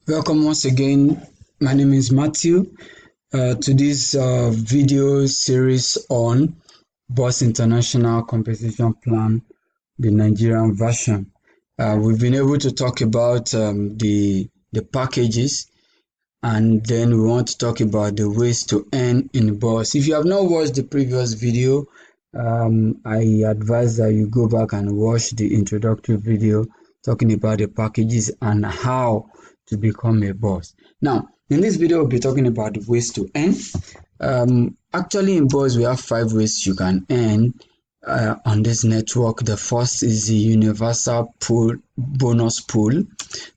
Welcome once again. My name is Matthew to this video series on BOSS International Compensation Plan, the Nigerian version. We've been able to talk about the packages, and then we want to talk about the ways to earn in BOSS. If you have not watched the previous video, I advise that you go back and watch the introductory video talking about the packages and how to become a boss. Now, in this video, we'll be talking about the ways to earn. Actually, in BOSS, we have 5 ways you can earn on this network. The first is the universal pool bonus pool.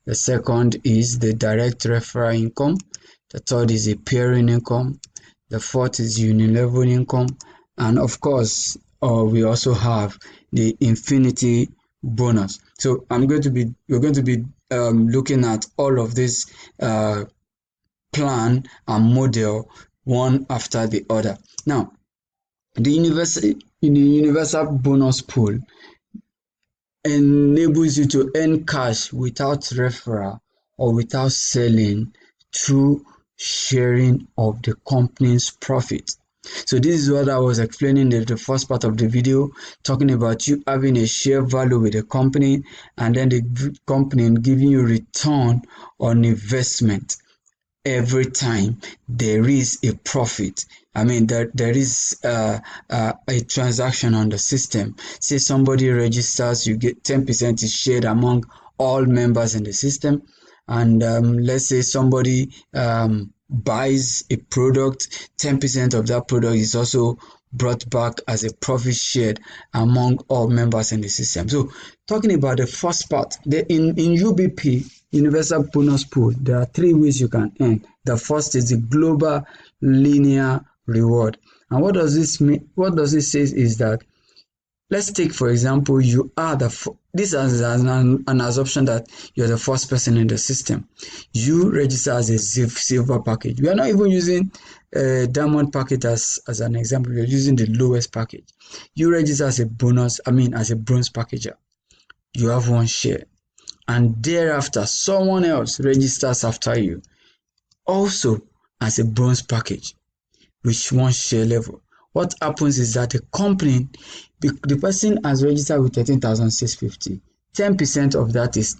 The second is the direct referral income. The third is a pairing income. The fourth is unilevel income. And of course, we also have the infinity bonus. So we're going to be looking at all of this plan and model one after the other. Now, the universal bonus pool enables you to earn cash without referral or without selling through sharing of the company's profit. So this is what I was explaining in the first part of the video, talking about you having a share value with the company and then the company giving you return on investment every time there is a profit. I mean, there is a transaction on the system. Say somebody registers, you get 10% is shared among all members in the system. And let's say somebody buys a product, 10% of that product is also brought back as a profit shared among all members in the system. So talking about the first part, in UBP, Universal Bonus Pool, there are 3 ways you can earn. The first is the global linear reward. And what does this mean? What does it say is that, let's take for example, you are this is an assumption that you're the first person in the system. You register as a silver package. We are not even using a diamond package as an example. We're using the lowest package. You register as a bonus, as a bronze packager. You have 1 share. And thereafter, someone else registers after you, also as a bronze package with 1 share level. What happens is that the company, the person has registered with 13,650. 10% of that is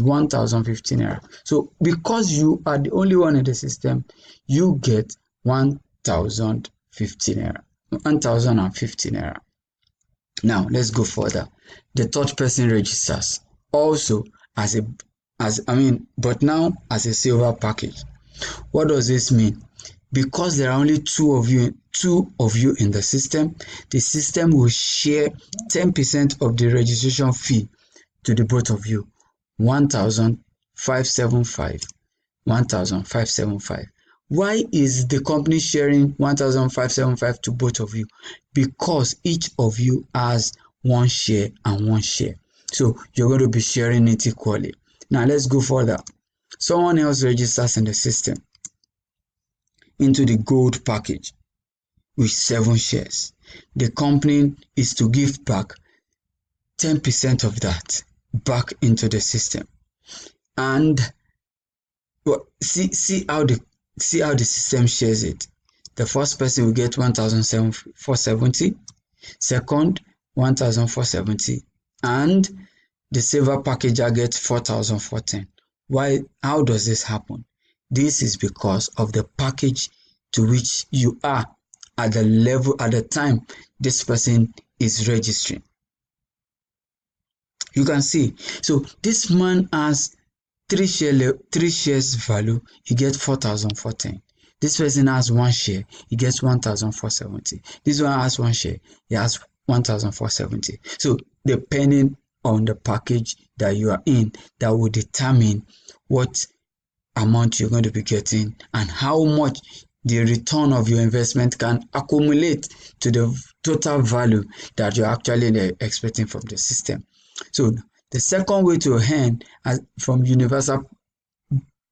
1,015 naira. So because you are the only one in the system, you get 1,050 naira. 1,050 naira. Now let's go further. The third person registers also but now as a silver package. What does this mean? Because there are only two of you in the system will share 10% of the registration fee to the both of you. 1,575. 1,575. Why is the company sharing 1,575 to both of you? Because each of you has 1 share and 1 share. So you're going to be sharing it equally. Now let's go further. Someone else registers in the system into the gold package with 7 shares. The company is to give back 10% of that back into the system. And see how the system shares it. The first person will get 1,470, second 1,470, and the silver packager gets 4,410. Why? How does this happen? This is because of the package to which you are at the time this person is registering. You can see. So this man has 3 shares value, he gets 4,410. This person has 1 share, he gets 1,470. This one has 1 share, he has 1,470. So depending on the package that you are in, that will determine what amount you're going to be getting and how much the return of your investment can accumulate to the total value that you're actually expecting from the system. So the second way to earn from universal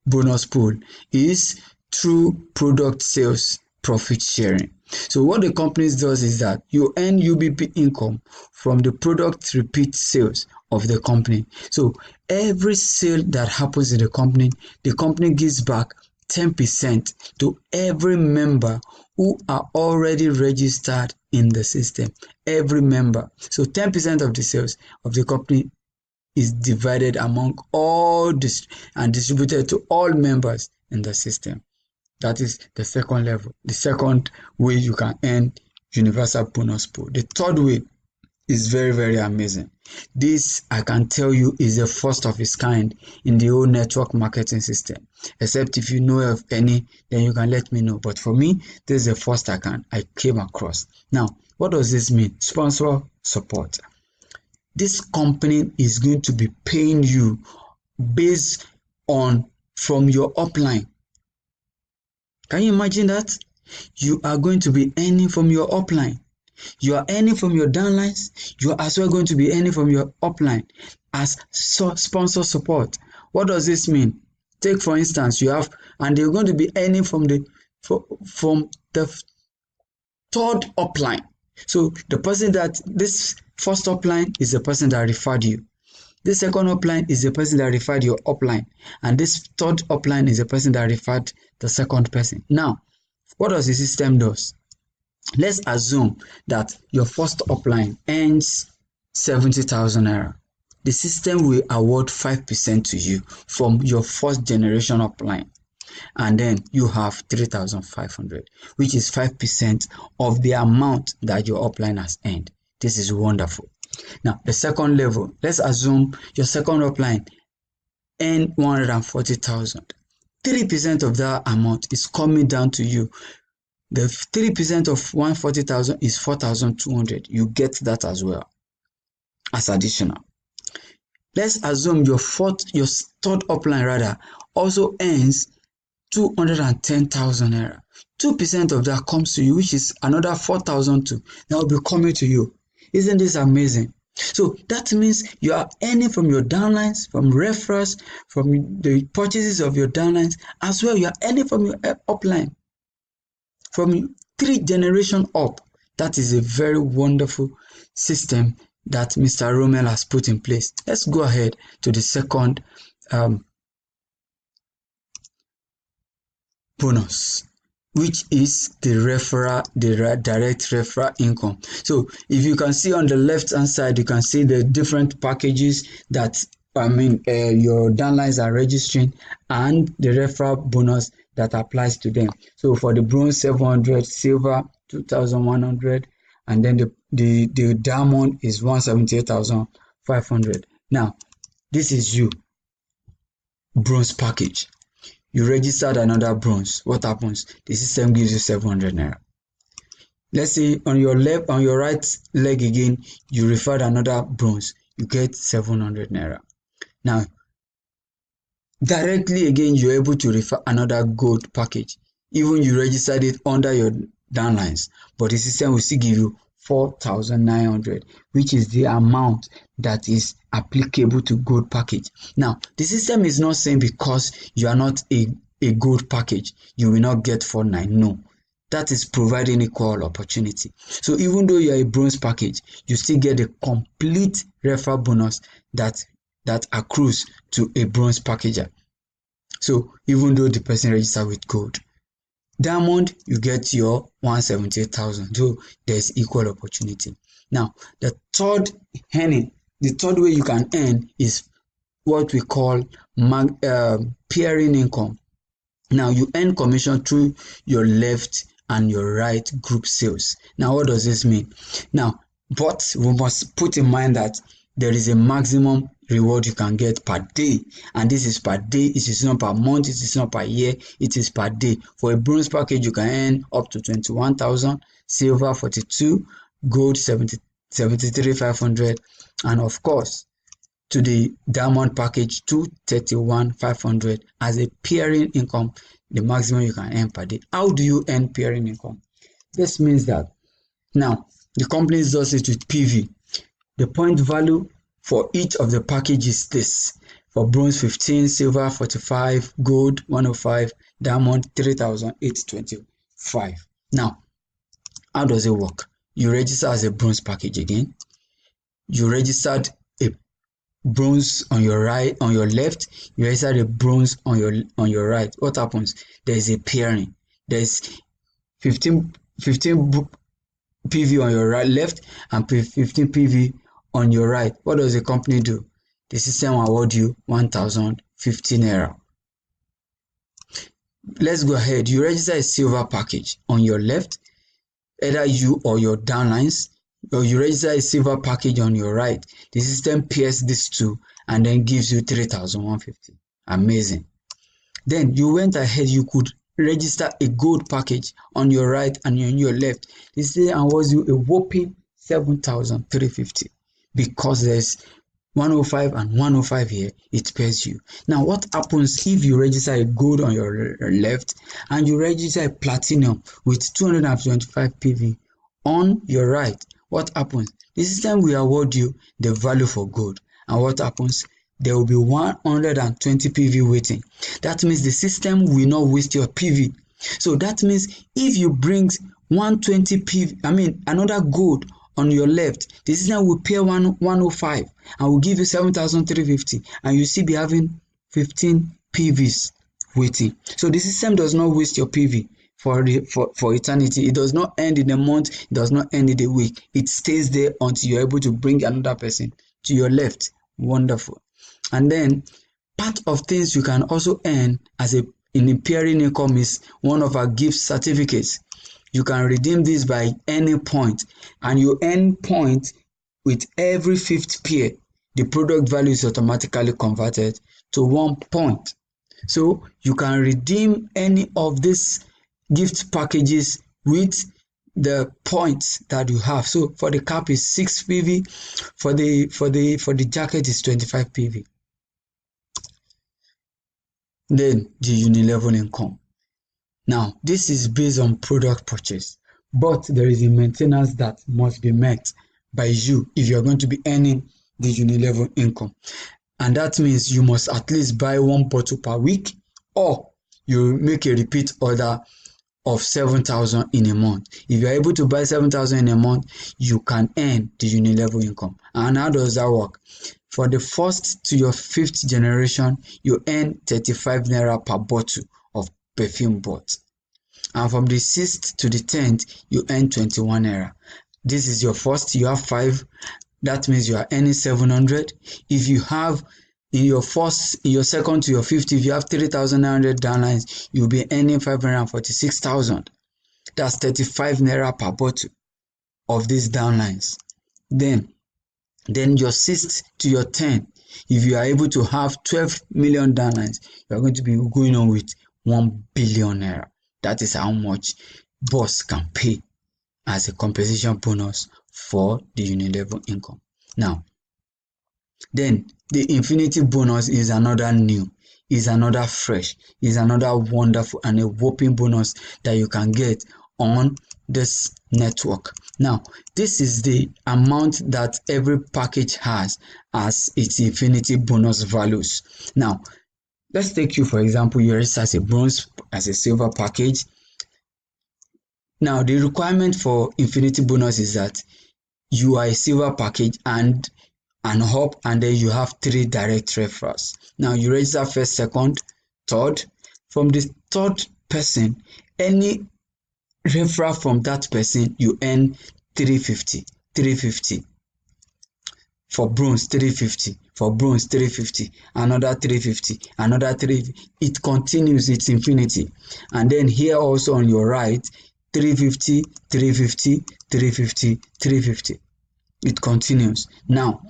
bonus pool is through product sales profit sharing. So what the companies does is that you earn UBP income from the product repeat sales of the company. So every sale that happens in the company gives back 10% to every member who are already registered in the system. Every member. So 10% of the sales of the company is divided among all and distributed to all members in the system. That is the second level. The second way you can earn universal bonus pool. The third way is very, very amazing. This, I can tell you, is the first of its kind in the whole network marketing system. Except if you know of any, then you can let me know. But for me, this is the first I came across. Now, what does this mean? Sponsor support. This company is going to be paying you based on from your upline. Can you imagine that? You are going to be earning from your upline. You are earning from your downlines. You are as well going to be earning from your upline as sponsor support. What does this mean? Take for instance, you have, and they're going to be earning from the third upline. So the person that this first upline is the person that referred you. This second upline is the person that referred your upline. And this third upline is the person that referred the second person. Now, what does the system do? Let's assume that your first upline earns 70,000 naira. The system will award 5% to you from your first generation upline. And then you have 3,500, which is 5% of the amount that your upline has earned. This is wonderful. Now, the second level, let's assume your second upline earned 140,000. 3% of that amount is coming down to you. The 3% of 140,000 is 4,200. You get that as well as additional. Let's assume your third upline also earns 210,000 naira. 2% of that comes to you, which is another 4,002. That will be coming to you. Isn't this amazing? So that means you are earning from your downlines, from referrals, from the purchases of your downlines, as well you are earning from your upline. From 3 generations up. That is a very wonderful system that Mr. Rommel has put in place. Let's go ahead to the second bonus, which is the direct referral income. So if you can see on the left hand side, you can see the different packages that your downlines are registering and the referral bonus that applies to them. So for the bronze 700, silver 2,100, and then the diamond is 178,500. Now this is you bronze package. You registered another bronze. What happens? The system gives you 700 naira. Let's say on your right leg again, you referred another bronze. You get 700 naira. Now, directly again, you're able to refer another gold package. Even you registered it under your downlines, but the system will still give you 4,900, which is the amount that is applicable to gold package. Now, the system is not saying because you are not a gold package, you will not get 4,900. No, that is providing equal opportunity. So even though you are a bronze package, you still get the complete referral bonus that accrues to a bronze packager. So even though the person registered with gold, diamond, you get your 178,000. So there's equal opportunity. Now, the third way you can earn is what we call peering income. Now, you earn commission through your left and your right group sales. Now, what does this mean? Now, but we must put in mind that there is a maximum reward you can get per day, and this is per day. It is not per month, it is not per year, it is per day. For a bronze package, you can earn up to 21,000, silver 42, gold 73,500, and of course to the diamond package 231,500 as a peering income, the maximum you can earn per day. How do you earn peering income? This means that now the company does it with PV. The point value for each of the packages is this. For bronze 15, silver 45, gold 105, diamond 3,825. Now, how does it work? You register as a bronze package again. You registered bronze on your right, on your left, you register the bronze on your right. What happens? There is a pairing. There's 15 PV on your right left and 15 PV on your right. What does the company do? The system will award you 1,050 naira. Let's go ahead. You register a silver package on your left, either you or your downlines, or you register a silver package on your right. The system pairs these two and then gives you 3,150. Amazing. Then you went ahead, you could register a gold package on your right and on your left. The system awards you a whopping 7,350 because there's 105 and 105 here, it pairs you. Now, what happens if you register a gold on your left and you register a platinum with 225 PV on your right? What happens? The system will award you the value for gold. And what happens? There will be 120 PV waiting. That means the system will not waste your PV. So that means if you bring 120 PV, another gold on your left, the system will pair 105 and will give you 7,350 and you still be having 15 PVs waiting. So the system does not waste your PV for eternity. It does not end in a month, it does not end in a week. It stays there until you're able to bring another person to your left. Wonderful. And then part of things you can also earn in pairing income is one of our gift certificates. You can redeem this by any point and you earn points with every fifth pair. The product value is automatically converted to 1 point. So you can redeem any of these gift packages with the points that you have. So for the cap is 6 PV, for the jacket is 25 PV. Then the Unilevel income. Now, this is based on product purchase, but there is a maintenance that must be met by you if you are going to be earning the Unilevel income. And that means you must at least buy 1 bottle per week, or you make a repeat order of 7,000 in a month. If you are able to buy 7,000 in a month, you can earn the Unilevel income. And how does that work? For the first to your 5th generation, you earn 35 naira per bottle of perfume bought. And from the 6th to the 10th, you earn 21 naira. This is your first, you have 5. That means you are earning 700. If you have in your second to your 5th, if you have 3,900 downlines, you'll be earning 546,000. That's 35 naira per bottle of these downlines. Then your 6th to your 10th, if you are able to have 12 million downlines, you are going to be going on with 1 billion naira. That is how much boss can pay as a compensation bonus for the Unilevel income. Now, then the Infinity bonus is another new, is another fresh, is another wonderful and a whopping bonus that you can get on this network. Now, this is the amount that every package has as its Infinity bonus values. Now, let's take you, for example, you register as a bronze, as a silver package. Now, the requirement for Infinity bonus is that you are a silver package and up, and then you have 3 direct referrals. Now, you register first, second, third. From the third person, any referral from that person, you earn 350. For bronze, 350. For bronze, 350. Another 350. Another 350. It continues, it's infinity. And then here also on your right, 350, 350, 350, 350. It continues. Now,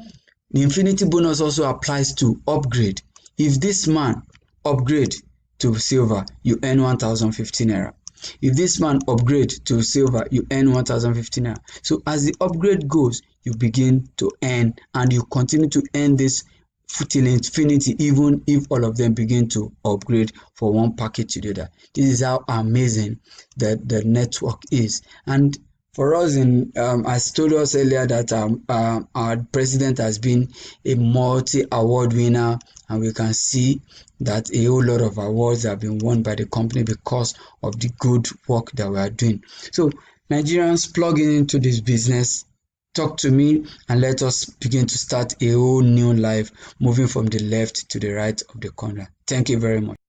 the Infinity bonus also applies to upgrade. If this man upgrade to silver, you earn 1,050 naira. If this man upgrade to silver, you earn 1,050 naira. So as the upgrade goes, you begin to earn, and you continue to earn this till infinity, even if all of them begin to upgrade for one package to the other. This is how amazing the network is. And for us, as told us earlier, that our president has been a multi-award winner, and we can see that a whole lot of awards have been won by the company because of the good work that we are doing. So Nigerians, plugging into this business talk to me and let us begin to start a whole new life, moving from the left to the right of the corner. Thank you very much.